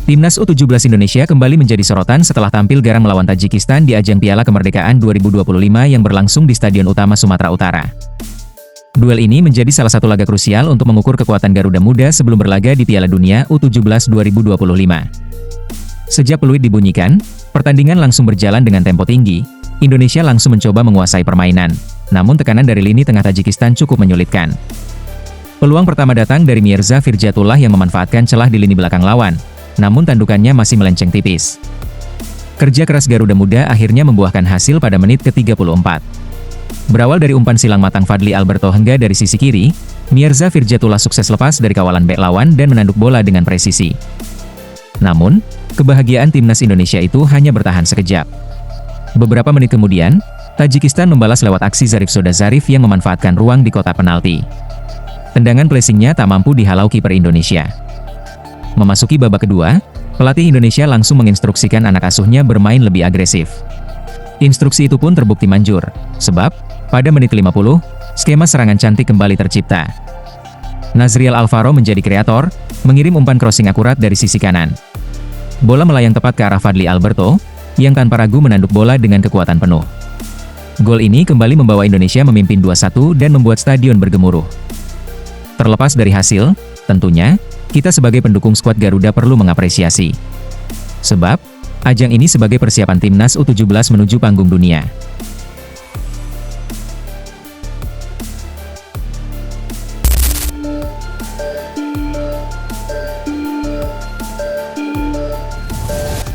Timnas U17 Indonesia kembali menjadi sorotan setelah tampil garang melawan Tajikistan di ajang Piala Kemerdekaan 2025 yang berlangsung di Stadion Utama Sumatera Utara. Duel ini menjadi salah satu laga krusial untuk mengukur kekuatan Garuda Muda sebelum berlaga di Piala Dunia U17 2025. Sejak peluit dibunyikan, pertandingan langsung berjalan dengan tempo tinggi. Indonesia langsung mencoba menguasai permainan, namun tekanan dari lini tengah Tajikistan cukup menyulitkan. Peluang pertama datang dari Mirza Firjatullah yang memanfaatkan celah di lini belakang lawan, namun tandukannya masih melenceng tipis. Kerja keras Garuda Muda akhirnya membuahkan hasil pada menit ke-34. Berawal dari umpan silang matang Fadli Alberto hingga dari sisi kiri, Mirza Firjatullah sukses lepas dari kawalan bek lawan dan menanduk bola dengan presisi. Namun, kebahagiaan timnas Indonesia itu hanya bertahan sekejap. Beberapa menit kemudian, Tajikistan membalas lewat aksi Zarif Soda Zarif yang memanfaatkan ruang di kotak penalti. Tendangan placingnya tak mampu dihalau kiper Indonesia. Memasuki babak kedua, pelatih Indonesia langsung menginstruksikan anak asuhnya bermain lebih agresif. Instruksi itu pun terbukti manjur, sebab, pada menit 50, skema serangan cantik kembali tercipta. Nazriel Alvaro menjadi kreator, mengirim umpan crossing akurat dari sisi kanan. Bola melayang tepat ke arah Fadli Alberto, yang tanpa ragu menanduk bola dengan kekuatan penuh. Gol ini kembali membawa Indonesia memimpin 2-1 dan membuat stadion bergemuruh. Terlepas dari hasil, tentunya, kita sebagai pendukung skuad Garuda perlu mengapresiasi. Sebab, ajang ini sebagai persiapan timnas U17 menuju panggung dunia.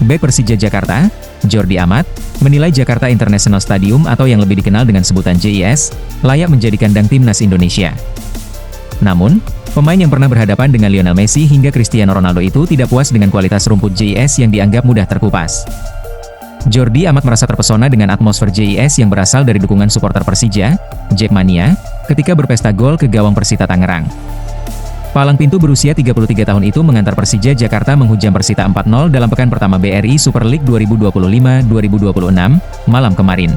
Bek Persija Jakarta, Jordi Amat, menilai Jakarta International Stadium atau yang lebih dikenal dengan sebutan JIS, layak menjadi kandang timnas Indonesia. Namun, pemain yang pernah berhadapan dengan Lionel Messi hingga Cristiano Ronaldo itu tidak puas dengan kualitas rumput JIS yang dianggap mudah terkupas. Jordi amat merasa terpesona dengan atmosfer JIS yang berasal dari dukungan supporter Persija, Jackmania, ketika berpesta gol ke gawang Persita Tangerang. Palang pintu berusia 33 tahun itu mengantar Persija Jakarta menghujam Persita 4-0 dalam pekan pertama BRI Super League 2025-2026, malam kemarin.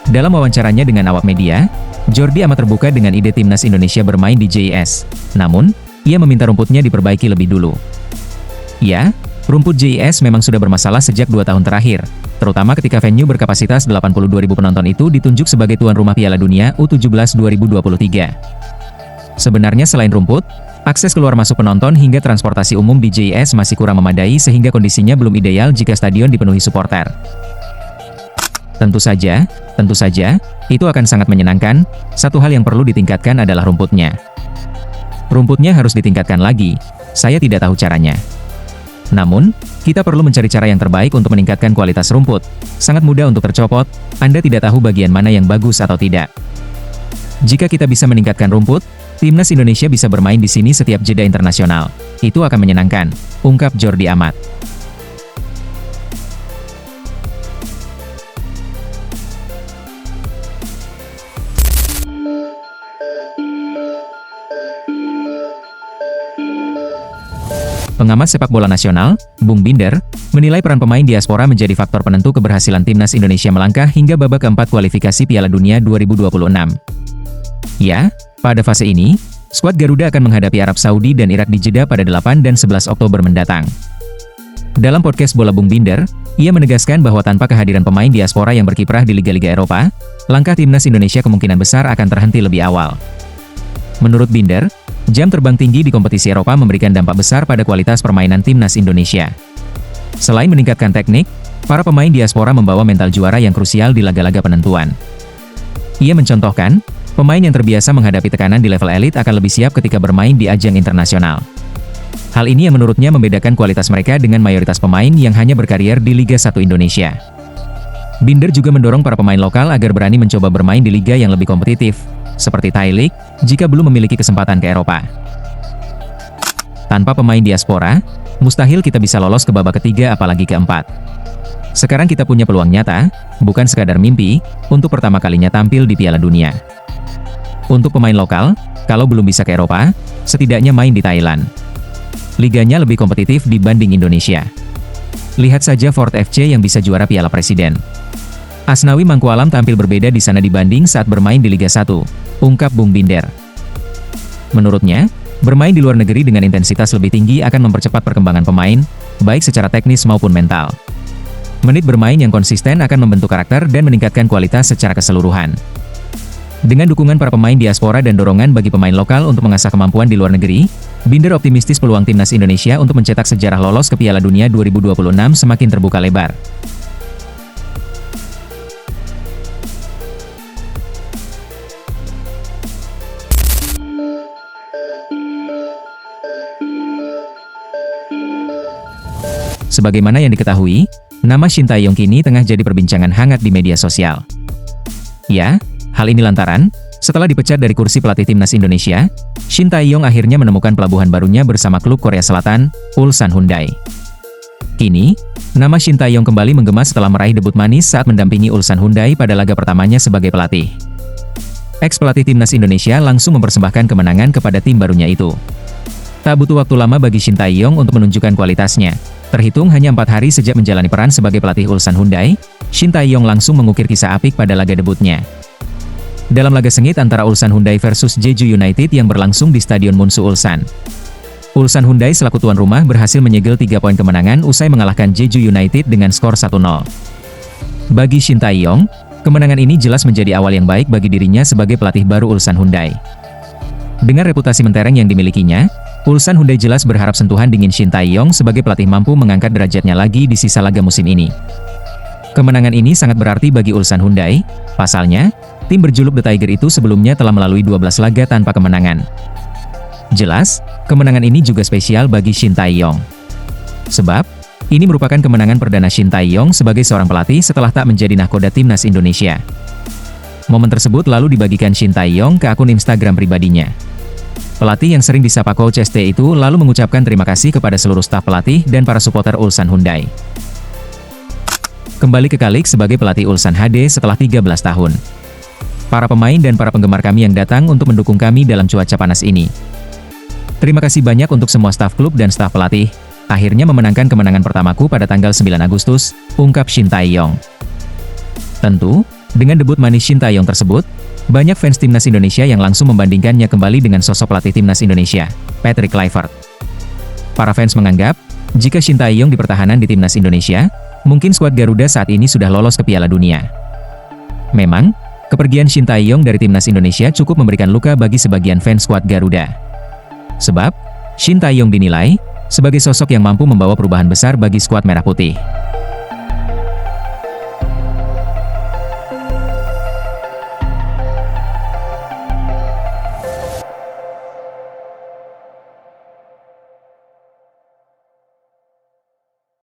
Dalam wawancaranya dengan awak media, Jordi amat terbuka dengan ide timnas Indonesia bermain di JIS. Namun, ia meminta rumputnya diperbaiki lebih dulu. Ya, rumput JIS memang sudah bermasalah sejak 2 tahun terakhir, terutama ketika venue berkapasitas 82.000 penonton itu ditunjuk sebagai tuan rumah Piala Dunia U17 2023. Sebenarnya selain rumput, akses keluar masuk penonton hingga transportasi umum di JIS masih kurang memadai sehingga kondisinya belum ideal jika stadion dipenuhi supporter. Tentu saja, itu akan sangat menyenangkan. Satu hal yang perlu ditingkatkan adalah rumputnya. Rumputnya harus ditingkatkan lagi, saya tidak tahu caranya. Namun, kita perlu mencari cara yang terbaik untuk meningkatkan kualitas rumput. Sangat mudah untuk tercopot, Anda tidak tahu bagian mana yang bagus atau tidak. Jika kita bisa meningkatkan rumput, timnas Indonesia bisa bermain di sini setiap jeda internasional. Itu akan menyenangkan, ungkap Jordi Amat. Pengamat sepak bola nasional, Bung Binder, menilai peran pemain diaspora menjadi faktor penentu keberhasilan timnas Indonesia melangkah hingga babak keempat kualifikasi Piala Dunia 2026. Ya, pada fase ini, skuad Garuda akan menghadapi Arab Saudi dan Irak di Jeddah pada 8 dan 11 Oktober mendatang. Dalam podcast Bola Bung Binder, ia menegaskan bahwa tanpa kehadiran pemain diaspora yang berkiprah di liga-liga Eropa, langkah timnas Indonesia kemungkinan besar akan terhenti lebih awal. Menurut Binder, jam terbang tinggi di kompetisi Eropa memberikan dampak besar pada kualitas permainan timnas Indonesia. Selain meningkatkan teknik, para pemain diaspora membawa mental juara yang krusial di laga-laga penentuan. Ia mencontohkan, pemain yang terbiasa menghadapi tekanan di level elit akan lebih siap ketika bermain di ajang internasional. Hal ini yang menurutnya membedakan kualitas mereka dengan mayoritas pemain yang hanya berkarier di Liga 1 Indonesia. Binder juga mendorong para pemain lokal agar berani mencoba bermain di liga yang lebih kompetitif, seperti Thai League, jika belum memiliki kesempatan ke Eropa. Tanpa pemain diaspora, mustahil kita bisa lolos ke babak ketiga apalagi keempat. Sekarang kita punya peluang nyata, bukan sekadar mimpi, untuk pertama kalinya tampil di Piala Dunia. Untuk pemain lokal, kalau belum bisa ke Eropa, setidaknya main di Thailand. Liganya lebih kompetitif dibanding Indonesia. Lihat saja Ford FC yang bisa juara Piala Presiden. Asnawi Mangkualam tampil berbeda di sana dibanding saat bermain di Liga 1, ungkap Bung Binder. Menurutnya, bermain di luar negeri dengan intensitas lebih tinggi akan mempercepat perkembangan pemain, baik secara teknis maupun mental. Menit bermain yang konsisten akan membentuk karakter dan meningkatkan kualitas secara keseluruhan. Dengan dukungan para pemain diaspora dan dorongan bagi pemain lokal untuk mengasah kemampuan di luar negeri, Binder optimistis peluang timnas Indonesia untuk mencetak sejarah lolos ke Piala Dunia 2026 semakin terbuka lebar. Sebagaimana yang diketahui, nama Shin Tae-yong kini tengah jadi perbincangan hangat di media sosial. Ya, hal ini lantaran, setelah dipecat dari kursi pelatih timnas Indonesia, Shin Tae-yong akhirnya menemukan pelabuhan barunya bersama klub Korea Selatan, Ulsan Hyundai. Kini, nama Shin Tae-yong kembali menggema setelah meraih debut manis saat mendampingi Ulsan Hyundai pada laga pertamanya sebagai pelatih. Ex-pelatih timnas Indonesia langsung mempersembahkan kemenangan kepada tim barunya itu. Tak butuh waktu lama bagi Shin Tae-yong untuk menunjukkan kualitasnya. Terhitung hanya 4 hari sejak menjalani peran sebagai pelatih Ulsan Hyundai, Shin Tae-yong langsung mengukir kisah apik pada laga debutnya. Dalam laga sengit antara Ulsan Hyundai versus Jeju United yang berlangsung di Stadion Munsu Ulsan. Ulsan Hyundai selaku tuan rumah berhasil menyegel 3 poin kemenangan usai mengalahkan Jeju United dengan skor 1-0. Bagi Shin Tae-yong, kemenangan ini jelas menjadi awal yang baik bagi dirinya sebagai pelatih baru Ulsan Hyundai. Dengan reputasi mentereng yang dimilikinya, Ulsan Hyundai jelas berharap sentuhan dingin Shin Tae-yong sebagai pelatih mampu mengangkat derajatnya lagi di sisa laga musim ini. Kemenangan ini sangat berarti bagi Ulsan Hyundai, pasalnya, tim berjuluk The Tiger itu sebelumnya telah melalui 12 laga tanpa kemenangan. Jelas, kemenangan ini juga spesial bagi Shin Tae-yong. Sebab, ini merupakan kemenangan perdana Shin Tae-yong sebagai seorang pelatih setelah tak menjadi nahkoda timnas Indonesia. Momen tersebut lalu dibagikan Shin Tae-yong ke akun Instagram pribadinya. Pelatih yang sering disapa Coach ST itu lalu mengucapkan terima kasih kepada seluruh staf pelatih dan para supporter Ulsan Hyundai. Kembali ke Kalik sebagai pelatih Ulsan HD setelah 13 tahun. Para pemain dan para penggemar kami yang datang untuk mendukung kami dalam cuaca panas ini. Terima kasih banyak untuk semua staf klub dan staf pelatih. Akhirnya memenangkan kemenangan pertamaku pada tanggal 9 Agustus, ungkap Shin Tae-yong. Tentu, dengan debut manis Shin Tae-yong tersebut, banyak fans timnas Indonesia yang langsung membandingkannya kembali dengan sosok pelatih timnas Indonesia, Patrick Kluivert. Para fans menganggap, jika Shin Tae-yong di pertahanan di timnas Indonesia, mungkin skuad Garuda saat ini sudah lolos ke Piala Dunia. Memang, kepergian Shin Tae-yong dari timnas Indonesia cukup memberikan luka bagi sebagian fans skuad Garuda. Sebab, Shin Tae-yong dinilai sebagai sosok yang mampu membawa perubahan besar bagi skuad Merah Putih.